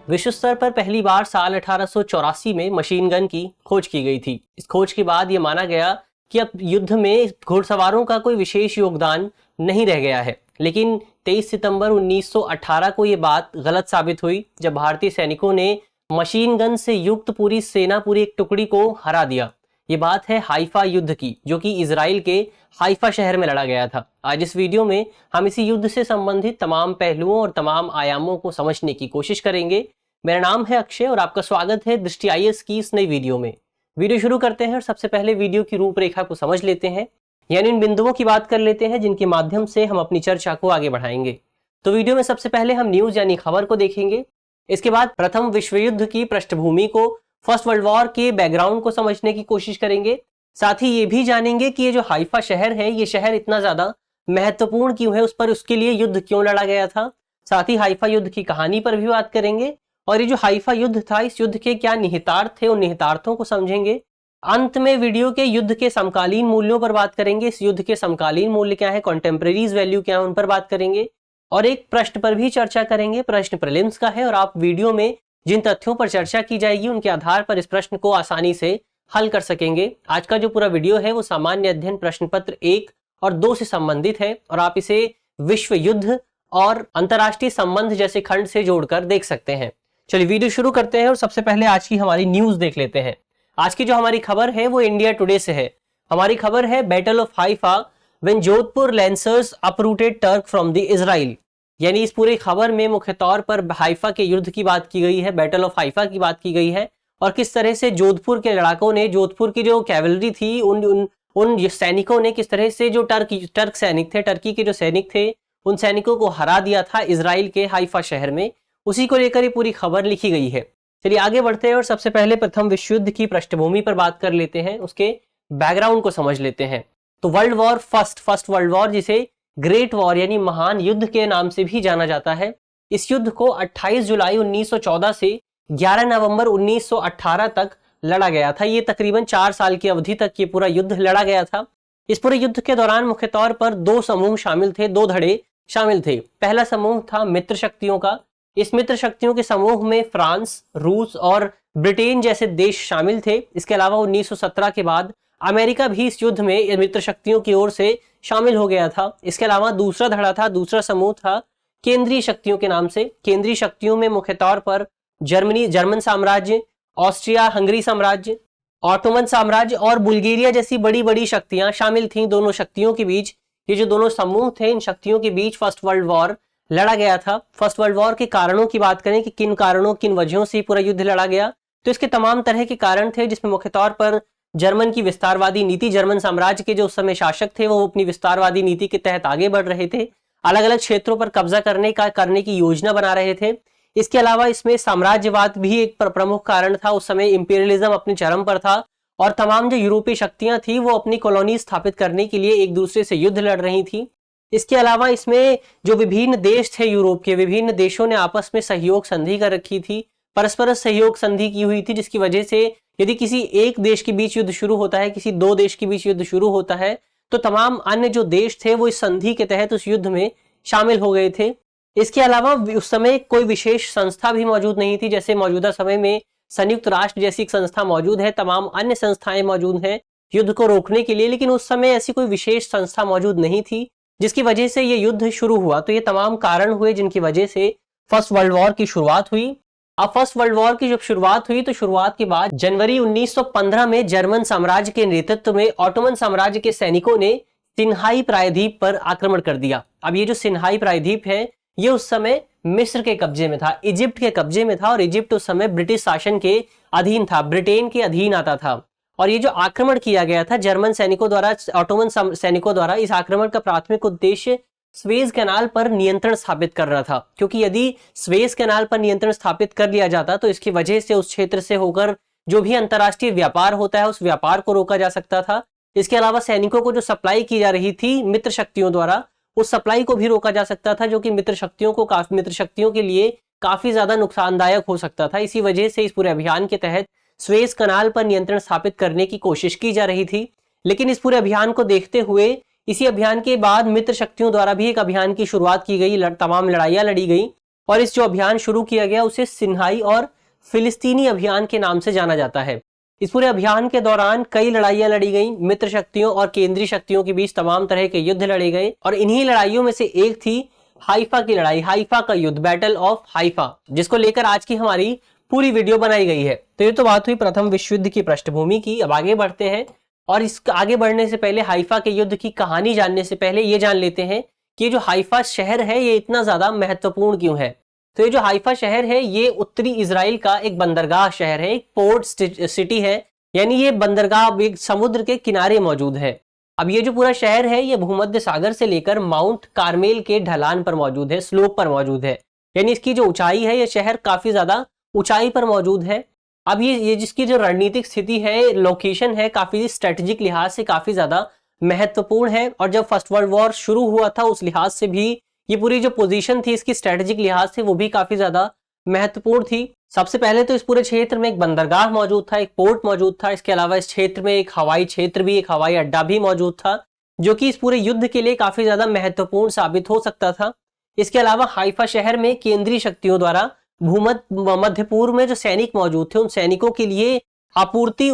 विश्व स्तर पर पहली बार साल 1884 में मशीन गन की खोज की गई थी। इस खोज के बाद ये माना गया कि अब युद्ध में घुड़सवारों का कोई विशेष योगदान नहीं रह गया है। लेकिन 23 सितंबर 1918 को ये बात गलत साबित हुई, जब भारतीय सैनिकों ने मशीन गन से युक्त पूरी सेना, पूरी एक टुकड़ी को हरा दिया। ये बात है हाइफा युद्ध की, जो कि इजराइल के हाइफा शहर में लड़ा गया था। आज इस वीडियो में हम इसी युद्ध से संबंधित तमाम पहलुओं और तमाम आयामों को समझने की कोशिश करेंगे। मेरा नाम है अक्षय और आपका स्वागत है दृष्टि IAS की इस नई वीडियो में। वीडियो शुरू करते हैं और सबसे पहले वीडियो की रूपरेखा को समझ लेते हैं, यानी इन बिंदुओं की बात कर लेते हैं जिनके माध्यम से हम अपनी चर्चा को आगे बढ़ाएंगे। तो वीडियो में सबसे पहले हम न्यूज यानी खबर को देखेंगे। इसके बाद प्रथम विश्व युद्ध की पृष्ठभूमि को, फर्स्ट वर्ल्ड वॉर के बैकग्राउंड को समझने की कोशिश करेंगे। साथ ही ये भी जानेंगे कि ये जो हाइफा शहर है, ये शहर इतना ज्यादा महत्वपूर्ण क्यों है, उस पर उसके लिए युद्ध क्यों लड़ा गया था। साथ ही हाइफा युद्ध की कहानी पर भी बात करेंगे और ये जो हाइफा युद्ध था, इस युद्ध के क्या निहितार्थ थे, उन निहितार्थों को समझेंगे। अंत में वीडियो के युद्ध के समकालीन मूल्यों पर बात करेंगे। इस युद्ध के समकालीन मूल्य क्या है, कॉन्टेम्परेरीज वैल्यू क्या है, उन पर बात करेंगे। और एक प्रश्न पर भी चर्चा करेंगे, प्रश्न प्रीलिम्स का है और आप वीडियो में जिन तथ्यों पर चर्चा की जाएगी उनके आधार पर इस प्रश्न को आसानी से हल कर सकेंगे। आज का जो पूरा वीडियो है वो सामान्य अध्ययन प्रश्न पत्र 1 और 2 से संबंधित है और आप इसे विश्व युद्ध और अंतरराष्ट्रीय संबंध जैसे खंड से जोड़कर देख सकते हैं। चलिए वीडियो शुरू करते हैं और सबसे पहले आज की हमारी न्यूज देख लेते हैं। आज की जो हमारी खबर है वो इंडिया टुडे से है। हमारी खबर है battle of Haifa when Jodhpur lancers uprooted Turk from the Israel. यानी इस पूरी खबर में मुख्य तौर पर हाइफा के युद्ध की बात की गई है, बैटल ऑफ हाइफा की बात की गई है और किस तरह से जोधपुर के लड़ाकों ने, जोधपुर की जो कैवलरी थी, उन सैनिकों ने किस तरह से जो टर्क सैनिक थे, टर्की के जो सैनिक थे, उन सैनिकों को हरा दिया था इजराइल के हाइफा शहर में। उसी को लेकर ये पूरी खबर लिखी गई है। चलिए आगे बढ़ते हैं और सबसे पहले प्रथम विश्व युद्ध की पृष्ठभूमि पर बात कर लेते हैं, उसके बैकग्राउंड को समझ लेते हैं। तो world war first world war, जिसे ग्रेट वॉर यानी महान युद्ध के नाम से भी जाना जाता है, इस युद्ध को 28 जुलाई 1914 से 11 नवंबर 1918 तक लड़ा गया था। ये तकरीबन 4 साल की अवधि तक ये पूरा युद्ध लड़ा गया था। इस पूरे युद्ध के दौरान मुख्य तौर पर 2 समूह शामिल थे, 2 धड़े शामिल थे। पहला समूह था मित्र शक्तियों का। इस मित्र शक्तियों के समूह में फ्रांस, रूस और ब्रिटेन जैसे देश शामिल थे। इसके अलावा 1917 के बाद अमेरिका भी इस युद्ध में मित्र शक्तियों की ओर से शामिल हो गया था। इसके अलावा दूसरा धड़ा था, दूसरा समूह था केंद्रीय शक्तियों के नाम से। केंद्रीय शक्तियों में मुख्य तौर पर जर्मन साम्राज्य, ऑस्ट्रिया हंगरी साम्राज्य, ऑटोमन साम्राज्य और बुल्गारिया जैसी बड़ी बड़ी शक्तियां शामिल थीं। दोनों शक्तियों के बीच, ये जो दोनों समूह थे, इन शक्तियों के बीच फर्स्ट वर्ल्ड वॉर लड़ा गया था। फर्स्ट वर्ल्ड वॉर के कारणों की बात करें कि किन कारणों, किन वजहों से पूरा युद्ध लड़ा गया, तो इसके तमाम तरह के कारण थे, जिसमें मुख्य तौर पर जर्मन की विस्तारवादी नीति, जर्मन साम्राज्य के जो उस समय शासक थे वो अपनी विस्तारवादी नीति के तहत आगे बढ़ रहे थे, अलग अलग क्षेत्रों पर कब्जा करने की योजना बना रहे थे। इसके अलावा इसमें साम्राज्यवाद भी एक प्रमुख कारण था। उस समय इंपीरियलिज्म अपने चरम पर था और तमाम जो यूरोपीय शक्तियां थी वो अपनी कॉलोनी स्थापित करने के लिए एक दूसरे से युद्ध लड़ रही थी। इसके अलावा इसमें जो विभिन्न देश थे यूरोप के, विभिन्न देशों ने आपस में सहयोग संधि कर रखी थी, परस्पर सहयोग संधि की हुई थी, जिसकी वजह से यदि किसी एक देश के बीच युद्ध शुरू होता है, किसी 2 देश के बीच युद्ध शुरू होता है, तो तमाम अन्य जो देश थे वो इस संधि के तहत उस युद्ध में शामिल हो गए थे। इसके अलावा उस समय कोई विशेष संस्था भी मौजूद नहीं थी, जैसे मौजूदा समय में संयुक्त राष्ट्र जैसी एक संस्था मौजूद है, तमाम अन्य संस्थाएं मौजूद हैं युद्ध को रोकने के लिए, लेकिन उस समय ऐसी कोई विशेष संस्था मौजूद नहीं थी जिसकी वजह से ये युद्ध शुरू हुआ। तो ये तमाम कारण हुए जिनकी वजह से फर्स्ट वर्ल्ड वॉर की शुरुआत हुई। अब फर्स्ट वर्ल्ड वॉर की जब शुरुआत हुई तो शुरुआत के बाद जनवरी 1915 में जर्मन साम्राज्य के नेतृत्व में ऑटोमन साम्राज्य के सैनिकों ने सिन्हाई प्रायद्वीप पर आक्रमण कर दिया। अब ये जो सिन्हाई प्रायद्वीप है ये उस समय मिस्र के कब्जे में था, इजिप्ट के कब्जे में था और इजिप्ट उस समय ब्रिटिश शासन के अधीन था, ब्रिटेन के अधीन आता था। और ये जो आक्रमण किया गया था जर्मन सैनिकों द्वारा, ऑटोमन सैनिकों द्वारा, इस आक्रमण का प्राथमिक उद्देश्य स्वेज कैनाल पर नियंत्रण स्थापित करना था, क्योंकि यदि स्वेज कैनाल पर नियंत्रण स्थापित कर लिया जाता तो इसकी वजह से उस क्षेत्र से होकर जो भी अंतरराष्ट्रीय व्यापार होता है उस व्यापार को रोका जा सकता था। इसके अलावा सैनिकों को जो सप्लाई की जा रही थी मित्र शक्तियों द्वारा, उस सप्लाई को भी रोका जा सकता था, जो कि मित्र शक्तियों के लिए काफी ज्यादा नुकसानदायक हो सकता था। इसी वजह से इस पूरे अभियान के तहत स्वेज कैनाल पर नियंत्रण स्थापित करने की कोशिश की जा रही थी। लेकिन इस पूरे अभियान को देखते हुए, इसी अभियान के बाद मित्र शक्तियों द्वारा भी एक अभियान की शुरुआत की गई, तमाम लड़ाइयां लड़ी गई और इस जो अभियान शुरू किया गया उसे सिन्हाई और फिलिस्तीनी अभियान के नाम से जाना जाता है। इस पूरे अभियान के दौरान कई लड़ाइयां लड़ी गई, मित्र शक्तियों और केंद्रीय शक्तियों के बीच तमाम तरह के युद्ध लड़े गए और इन्हीं लड़ाइयों में से एक थी हाइफा की लड़ाई, हाइफा का युद्ध, बैटल ऑफ हाइफा, जिसको लेकर आज की हमारी पूरी वीडियो बनाई गई है। तो ये तो बात हुई प्रथम विश्व युद्ध की पृष्ठभूमि की। अब आगे बढ़ते हैं और इस आगे बढ़ने से पहले हाइफा के युद्ध की कहानी जानने से पहले ये जान लेते हैं कि जो हाइफा शहर है ये इतना ज्यादा महत्वपूर्ण क्यों है। तो ये जो हाइफा शहर है ये उत्तरी इजराइल का एक बंदरगाह शहर है, एक पोर्ट सिटी है, यानी ये बंदरगाह एक समुद्र के किनारे मौजूद है। अब ये जो पूरा शहर है ये भूमध्य सागर से लेकर माउंट कार्मेल के ढलान पर मौजूद है, स्लोप पर मौजूद है, यानी इसकी जो ऊंचाई है ये शहर काफी ज्यादा ऊंचाई पर मौजूद है। अब ये जिसकी जो रणनीतिक स्थिति है, लोकेशन है, काफी स्ट्रेटेजिक लिहाज से काफी ज्यादा महत्वपूर्ण है। और जब फर्स्ट वर्ल्ड वॉर शुरू हुआ था उस लिहाज से भी ये पूरी जो पोजीशन थी इसकी स्ट्रेटेजिक लिहाज से वो भी काफी ज्यादा महत्वपूर्ण थी। सबसे पहले तो इस पूरे क्षेत्र में एक बंदरगाह मौजूद था, एक पोर्ट मौजूद था। इसके अलावा इस क्षेत्र में एक हवाई क्षेत्र भी, एक हवाई अड्डा भी मौजूद था, जो कि इस पूरे युद्ध के लिए काफी ज्यादा महत्वपूर्ण साबित हो सकता था। इसके अलावा हाइफा शहर में केंद्रीय शक्तियों द्वारा मध्य पूर्व में जो सैनिक मौजूद थे उन सैनिकों के लिए आपूर्ति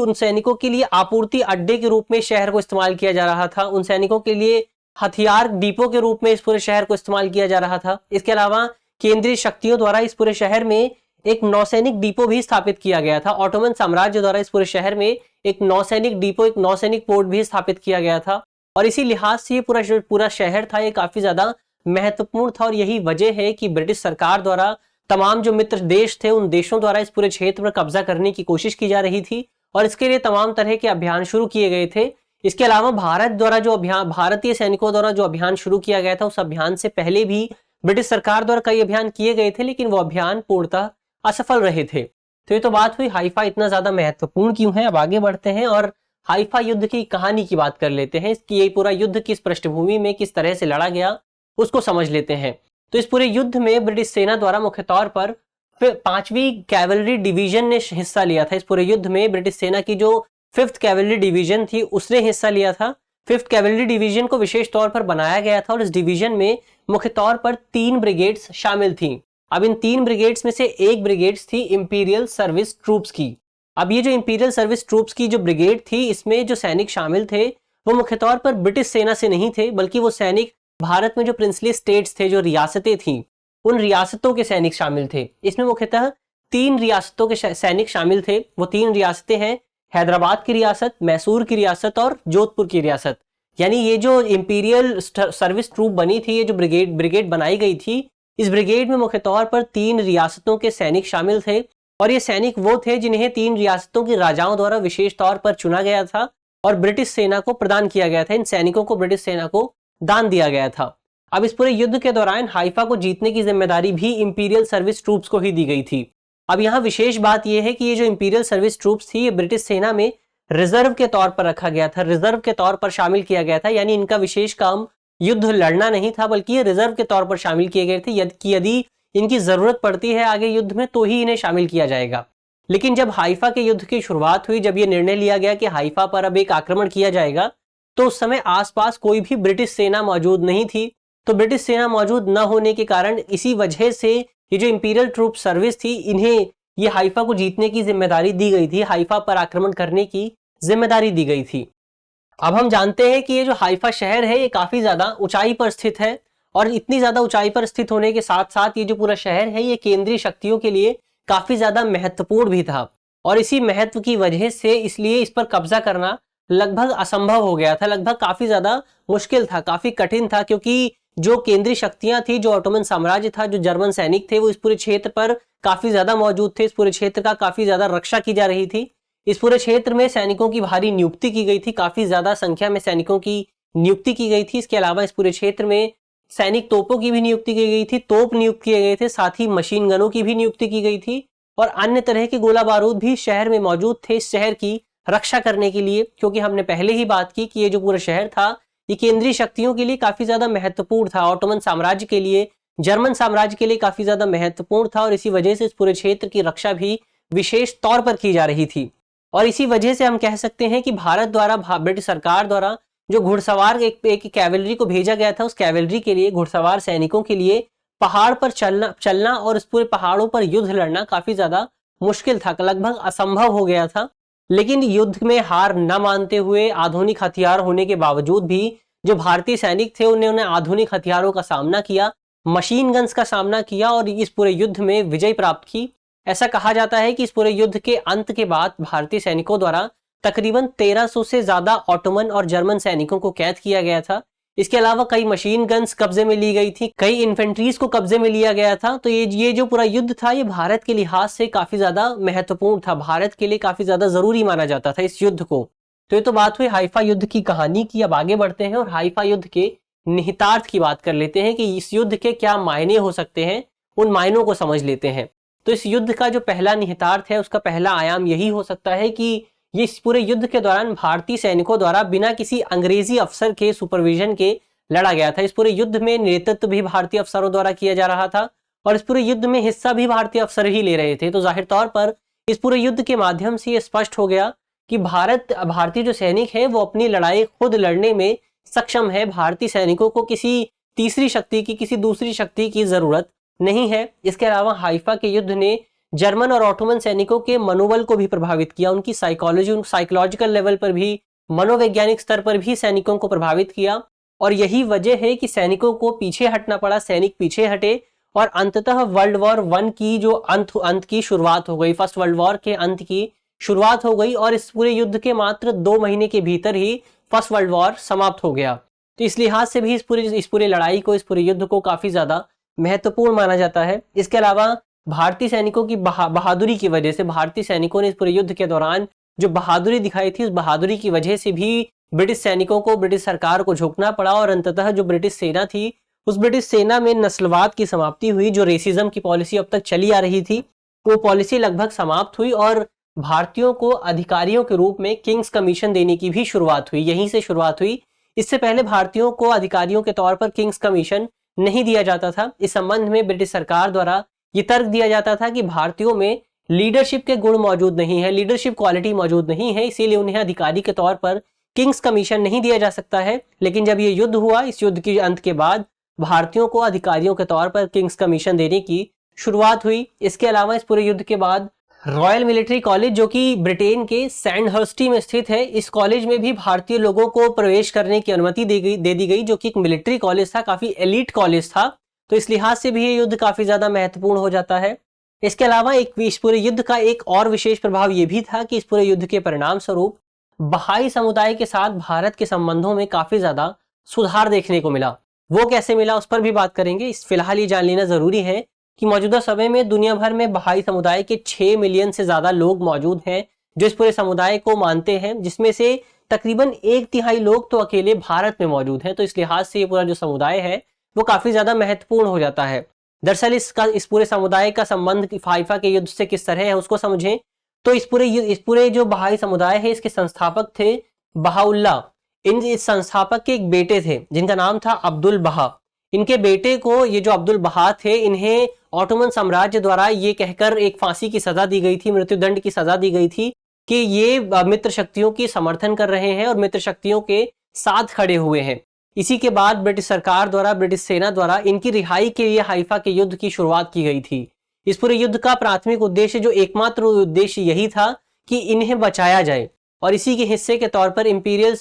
अड्डे के रूप में शहर को इस्तेमाल किया जा रहा था। उन सैनिकों के लिए हथियार डिपो के रूप में इस पूरे शहर को इस्तेमाल किया जा रहा था। इसके अलावा केंद्रीय शक्तियों द्वारा इस पूरे शहर में एक नौसैनिक डिपो भी स्थापित किया गया था। ऑटोमन साम्राज्य द्वारा इस पूरे शहर में एक नौसैनिक डिपो, एक नौसैनिक पोर्ट भी स्थापित किया गया था। और इसी लिहाज से ये पूरा शहर था ये काफी ज्यादा महत्वपूर्ण था। और यही वजह है कि ब्रिटिश सरकार द्वारा तमाम जो मित्र देश थे उन देशों द्वारा इस पूरे क्षेत्र पर कब्जा करने की कोशिश की जा रही थी और इसके लिए तमाम तरह के अभियान शुरू किए गए थे। इसके अलावा भारतीय सैनिकों द्वारा जो अभियान शुरू किया गया था उस अभियान से पहले भी ब्रिटिश सरकार द्वारा कई अभियान किए गए थे, लेकिन वो अभियान पूर्णतः असफल रहे थे। तो ये तो बात हुई हाइफा इतना ज्यादा महत्वपूर्ण क्यों है। अब आगे बढ़ते हैं और हाइफा युद्ध की कहानी की बात कर लेते हैं। इसकी ये पूरा युद्ध किस पृष्ठभूमि में किस तरह से लड़ा गया उसको समझ लेते हैं। तो इस पूरे युद्ध में ब्रिटिश सेना द्वारा मुख्य तौर पर 5वीं कैवलरी डिवीजन ने हिस्सा लिया था। इस पूरे युद्ध में ब्रिटिश सेना की जो 5th कैवलरी डिवीजन थी उसने हिस्सा लिया था। 5th कैवलरी डिवीजन को विशेष तौर पर बनाया गया था और इस डिवीजन में मुख्य तौर पर 3 ब्रिगेड्स शामिल थी। अब इन 3 ब्रिगेड्स में से एक ब्रिगेड्स थी इंपीरियल सर्विस ट्रूप्स की। अब ये जो इंपीरियल सर्विस ट्रूप्स की जो ब्रिगेड थी इसमें जो सैनिक शामिल थे वो मुख्य तौर पर ब्रिटिश सेना से नहीं थे, बल्कि वो सैनिक भारत में जो प्रिंसली स्टेट्स थे, जो रियासतें थीं, उन रियासतों के सैनिक शामिल थे। इसमें मुख्यतः 3 रियासतों के सैनिक शामिल थे। वो 3 रियासतें हैं हैदराबाद की रियासत, मैसूर की रियासत और जोधपुर की रियासत। यानी ये जो इंपीरियल सर्विस ट्रूप बनी थी, ये जो ब्रिगेड बनाई गई थी, इस ब्रिगेड में मुख्य तौर पर 3 रियासतों के सैनिक शामिल थे और ये सैनिक वो थे जिन्हें 3 रियासतों के राजाओं द्वारा विशेष तौर पर चुना गया था और ब्रिटिश सेना को प्रदान किया गया था। इन सैनिकों को ब्रिटिश सेना को दान दिया गया था। अब इस पूरे युद्ध के दौरान हाइफा को जीतने की जिम्मेदारी भी इंपीरियल सर्विस ट्रूप्स को ही दी गई थी। अब यहाँ विशेष बात यह है कि ये जो इंपीरियल सर्विस ट्रूप्स थी ये ब्रिटिश सेना में रिजर्व के तौर पर रखा गया था, रिजर्व के तौर पर शामिल किया गया था। यानी इनका विशेष काम युद्ध लड़ना नहीं था, बल्कि ये रिजर्व के तौर पर शामिल किए गए थे कि यदि इनकी जरूरत पड़ती है आगे युद्ध में तो ही इन्हें शामिल किया जाएगा। लेकिन जब हाइफा के युद्ध की शुरुआत हुई, जब यह निर्णय लिया गया कि हाइफा पर अब एक आक्रमण किया जाएगा, तो उस समय आसपास कोई भी ब्रिटिश सेना मौजूद नहीं थी। तो ब्रिटिश सेना मौजूद न होने के कारण इसी वजह से ये जो इंपीरियल ट्रूप सर्विस थी इन्हें ये हाइफा को जीतने की जिम्मेदारी दी गई थी, हाइफा पर आक्रमण करने की जिम्मेदारी दी गई थी। अब हम जानते हैं कि ये जो हाइफा शहर है ये काफी ज्यादा ऊंचाई पर स्थित है और इतनी ज्यादा ऊंचाई पर स्थित होने के साथ साथ ये जो पूरा शहर है ये केंद्रीय शक्तियों के लिए काफी ज्यादा महत्वपूर्ण भी था और इसी महत्व की वजह से इसलिए इस पर कब्जा करना लगभग असंभव हो गया था, लगभग काफी ज्यादा मुश्किल था, काफी कठिन था, क्योंकि जो केंद्रीय शक्तियां थी, जो ऑटोमन साम्राज्य था, जो जर्मन सैनिक थे वो इस पूरे क्षेत्र पर काफी ज्यादा मौजूद थे। इस पूरे क्षेत्र का काफी ज्यादा रक्षा की जा रही थी। इस पूरे क्षेत्र में सैनिकों की भारी नियुक्ति की गई थी, काफी ज्यादा संख्या में सैनिकों की नियुक्ति की गई थी। इसके अलावा इस पूरे क्षेत्र में सैनिक तोपों की भी नियुक्ति की गई थी, तोप नियुक्त किए गए थे, साथ ही मशीन गनों की भी नियुक्ति की गई थी और अन्य तरह के गोला बारूद भी शहर में मौजूद थे इस शहर की रक्षा करने के लिए। क्योंकि हमने पहले ही बात की कि ये जो पूरा शहर था ये केंद्रीय शक्तियों के लिए काफी ज्यादा महत्वपूर्ण था, ऑटोमन साम्राज्य के लिए, जर्मन साम्राज्य के लिए काफी ज्यादा महत्वपूर्ण था और इसी वजह से इस पूरे क्षेत्र की रक्षा भी विशेष तौर पर की जा रही थी। और इसी वजह से हम कह सकते हैं कि भारत द्वारा, ब्रिटिश सरकार द्वारा जो घुड़सवार एक कैवलरी को भेजा गया था, उस कैवलरी के लिए, घुड़सवार सैनिकों के लिए पहाड़ पर चलना और इस पूरे पहाड़ों पर युद्ध लड़ना काफी ज्यादा मुश्किल था, लगभग असंभव हो गया था। लेकिन युद्ध में हार न मानते हुए, आधुनिक हथियार होने के बावजूद भी जो भारतीय सैनिक थे उन्होंने आधुनिक हथियारों का सामना किया, मशीन गन्स का सामना किया और इस पूरे युद्ध में विजय प्राप्त की। ऐसा कहा जाता है कि इस पूरे युद्ध के अंत के बाद भारतीय सैनिकों द्वारा तकरीबन 1300 से ज्यादा ऑटोमन और जर्मन सैनिकों को कैद किया गया था। इसके अलावा कई मशीन गन्स कब्जे में ली गई थी, कई इन्फेंट्रीज को कब्जे में लिया गया था। तो ये जो पूरा युद्ध था ये भारत के लिहाज से काफी ज्यादा महत्वपूर्ण था, भारत के लिए काफी ज्यादा जरूरी माना जाता था इस युद्ध को। तो ये तो बात हुई हाइफा युद्ध की कहानी की। अब आगे बढ़ते हैं और हाइफा युद्ध के निहितार्थ की बात कर लेते हैं कि इस युद्ध के क्या मायने हो सकते हैं, उन मायनों को समझ लेते हैं। तो इस युद्ध का जो पहला निहितार्थ है, उसका पहला आयाम यही हो सकता है कि ये इस पूरे युद्ध के दौरान भारतीय सैनिकों द्वारा बिना किसी अंग्रेजी अफसर के सुपरविजन के लड़ा गया था। इस पूरे युद्ध में नेतृत्व भी भारतीय अफसरों द्वारा किया जा रहा था और इस पूरे युद्ध में हिस्सा भी भारतीय अफसर ही ले रहे थे। तो जाहिर तौर पर इस पूरे युद्ध के माध्यम से ये स्पष्ट हो गया कि भारतीय जो सैनिक है वो अपनी लड़ाई खुद लड़ने में सक्षम है। भारतीय सैनिकों को किसी तीसरी शक्ति की, किसी दूसरी शक्ति की जरूरत नहीं है। इसके अलावा हाइफा के युद्ध ने जर्मन और ऑटोमन सैनिकों के मनोबल को भी प्रभावित किया, उनकी साइकोलॉजिकल लेवल पर भी, मनोवैज्ञानिक स्तर पर भी सैनिकों को प्रभावित किया। और यही वजह है कि सैनिकों को पीछे हटना पड़ा, सैनिक पीछे हटे और अंततः वर्ल्ड वॉर 1 की जो अंत की शुरुआत हो गई, फर्स्ट वर्ल्ड वॉर के अंत की शुरुआत हो गई और इस पूरे युद्ध के मात्र 2 महीने के भीतर ही फर्स्ट वर्ल्ड वॉर समाप्त हो गया। तो इस लिहाज से भी इस पूरी लड़ाई को, इस पूरे युद्ध को काफी ज्यादा महत्वपूर्ण माना जाता है। इसके अलावा भारतीय सैनिकों की बहादुरी की वजह से, भारतीय सैनिकों ने इस पूरे युद्ध के दौरान जो बहादुरी दिखाई थी, उस बहादुरी की वजह से भी ब्रिटिश सैनिकों को, ब्रिटिश सरकार को झुकना पड़ा और अंततः जो ब्रिटिश सेना थी, उस ब्रिटिश सेना में नस्लवाद की समाप्ति हुई। जो रेसिज्म की पॉलिसी अब तक चली आ रही थी, वो पॉलिसी लगभग समाप्त हुई और भारतीयों को अधिकारियों के रूप में किंग्स कमीशन देने की भी शुरुआत हुई, यहीं से शुरुआत हुई। इससे पहले भारतीयों को अधिकारियों के तौर पर किंग्स कमीशन नहीं दिया जाता था। इस संबंध में ब्रिटिश सरकार द्वारा ये तर्क दिया जाता था कि भारतीयों में लीडरशिप के गुण मौजूद नहीं है, लीडरशिप क्वालिटी मौजूद नहीं है, इसीलिए उन्हें अधिकारी के तौर पर किंग्स कमीशन नहीं दिया जा सकता है। लेकिन जब ये युद्ध हुआ, इस युद्ध के अंत के बाद भारतीयों को अधिकारियों के तौर पर किंग्स कमीशन देने की शुरुआत हुई। इसके अलावा इस पूरे युद्ध के बाद रॉयल मिलिट्री कॉलेज, जो कि ब्रिटेन के सैंडहर्स्ट में स्थित है, इस कॉलेज में भी भारतीय लोगों को प्रवेश करने की अनुमति दे दी गई, जो कि एक मिलिट्री कॉलेज था, काफी एलीट कॉलेज था। तो इस लिहाज से भी ये युद्ध काफी ज्यादा महत्वपूर्ण हो जाता है। इसके अलावा इस पूरे युद्ध का एक और विशेष प्रभाव ये भी था कि इस पूरे युद्ध के परिणाम स्वरूप बहाई समुदाय के साथ भारत के संबंधों में काफी ज्यादा सुधार देखने को मिला। वो कैसे मिला, उस पर भी बात करेंगे। इस फिलहाल ये जान लेना जरूरी है कि मौजूदा समय में दुनिया भर में बहाई समुदाय के 6 मिलियन से ज्यादा लोग मौजूद हैं जो इस पूरे समुदाय को मानते हैं, जिसमें से तकरीबन 1/3 लोग तो अकेले भारत में मौजूद हैं। तो इस लिहाज से ये पूरा जो समुदाय है वो काफी ज्यादा महत्वपूर्ण हो जाता है। दरअसल इस पूरे समुदाय का संबंध हाइफा के युद्ध से किस तरह है उसको समझें तो इस पूरे जो बहाई समुदाय है, इसके संस्थापक थे बहाउल्लाह। इस संस्थापक के एक बेटे थे जिनका नाम था अब्दुल बहा। इनके बेटे को, ये जो अब्दुल बहा थे, इन्हें ऑटोमन साम्राज्य द्वारा ये कहकर एक फांसी की सजा दी गई थी, मृत्युदंड की सजा दी गई थी कि ये मित्र शक्तियों की समर्थन कर रहे हैं और मित्र शक्तियों के साथ खड़े हुए हैं। इसी के बाद ब्रिटिश सरकार द्वारा, ब्रिटिश सेना द्वारा इनकी रिहाई के लिए हाइफा के युद्ध की शुरुआत की गई थी। इस पूरे युद्ध का प्राथमिक उद्देश्य, जो एकमात्र उद्देश्य यही था कि इन्हें बचाया जाए और इसी के हिस्से के तौर पर इंपीरियल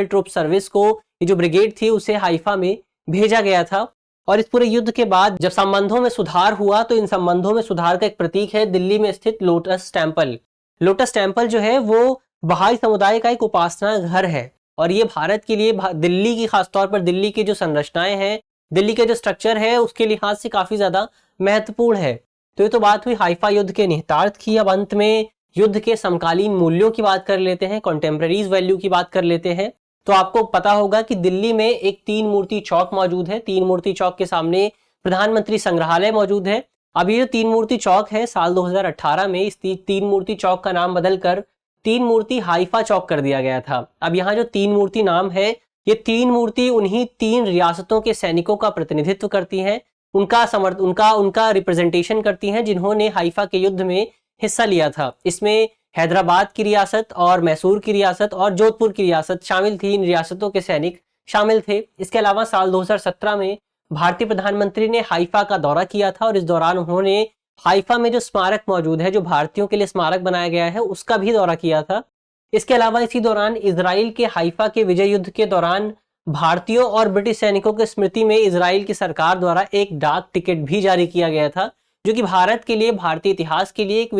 ट्रूप सर्विस को, ये जो ब्रिगेड थी, उसे हाइफा में भेजा गया था। और इस पूरे युद्ध के बाद जब संबंधों में सुधार हुआ तो इन संबंधों में सुधार का एक प्रतीक है दिल्ली में स्थित लोटस टेम्पल। लोटस टेम्पल जो है वो बहाई समुदाय का एक उपासना घर है और ये भारत के लिए, दिल्ली की खासतौर पर दिल्ली की जो संरचनाएं हैं, दिल्ली के जो स्ट्रक्चर है, उसके लिहाज से काफी ज्यादा महत्वपूर्ण है। तो ये तो बात हुई हाइफा युद्ध के निहितार्थ की। अब अंत में युद्ध के समकालीन मूल्यों की बात कर लेते हैं, कॉन्टेम्पररीज वैल्यू की बात कर लेते हैं। तो आपको पता होगा कि दिल्ली में एक 3 मूर्ति चौक मौजूद है। 3 मूर्ति चौक के सामने प्रधानमंत्री संग्रहालय मौजूद है। अब ये 3 मूर्ति चौक है, साल 2018 में इस 3 मूर्ति चौक का नाम बदलकर 3 मूर्ति हाइफा चौक कर दिया गया था। अब यहाँ जो 3 मूर्ति नाम है, ये 3 मूर्ति उन्हीं 3 रियासतों के सैनिकों का प्रतिनिधित्व करती हैं, उनका रिप्रेजेंटेशन करती हैं जिन्होंने हाइफा के युद्ध में हिस्सा लिया था। इसमें हैदराबाद की रियासत और मैसूर की रियासत और जोधपुर की रियासत शामिल थी। इन रियासतों के सैनिक शामिल थे। इसके अलावा साल 2017 में भारतीय प्रधानमंत्री ने हाइफा का दौरा किया था और इस दौरान उन्होंने हाइफा में जो स्मारक मौजूद है, जो भारतीयों के लिए स्मारक बनाया गया है, उसका भी दौरा किया था। इसके अलावा इसी दौरान इजराइल के हाइफा के विजय युद्ध के दौरान भारतीयों और ब्रिटिश सैनिकों की स्मृति में इजराइल की सरकार द्वारा एक डाक टिकट भी जारी किया गया था, जो कि भारत के लिए, भारतीय इतिहास के लिए एक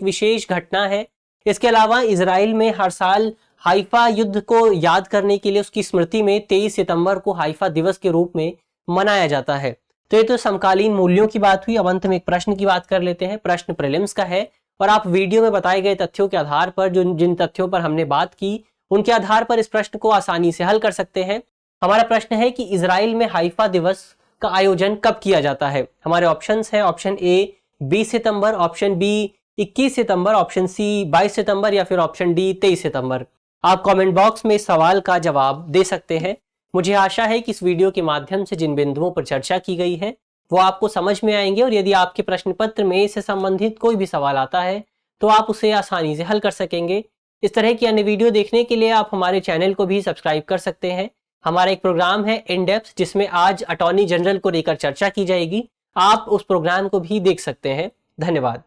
विशेष घटना है। इसके अलावा इजराइल में हर साल हाइफा युद्ध को याद करने के लिए उसकी स्मृति में 23 सितंबर को हाइफा दिवस के रूप में मनाया जाता है। तो ये तो समकालीन मूल्यों की बात हुई। अब अंत में एक प्रश्न की बात कर लेते हैं। प्रश्न प्रीलिम्स का है और आप वीडियो में बताए गए तथ्यों के आधार पर, जिन तथ्यों पर हमने बात की, उनके आधार पर इस प्रश्न को आसानी से हल कर सकते हैं। हमारा प्रश्न है कि इजराइल में हाइफा दिवस का आयोजन कब किया जाता है। हमारे ऑप्शंस है, ऑप्शन ए 20 सितंबर, ऑप्शन बी 21 सितंबर, ऑप्शन सी 22 सितंबर या फिर ऑप्शन डी 23 सितंबर। आप कमेंट बॉक्स में इस सवाल का जवाब दे सकते हैं। मुझे आशा है कि इस वीडियो के माध्यम से जिन बिंदुओं पर चर्चा की गई है वो आपको समझ में आएंगे और यदि आपके प्रश्न पत्र में इससे संबंधित कोई भी सवाल आता है तो आप उसे आसानी से हल कर सकेंगे। इस तरह की अन्य वीडियो देखने के लिए आप हमारे चैनल को भी सब्सक्राइब कर सकते हैं। हमारा एक प्रोग्राम है इन डेप्थ, जिसमें आज अटॉर्नी जनरल को लेकर चर्चा की जाएगी। आप उस प्रोग्राम को भी देख सकते हैं। धन्यवाद।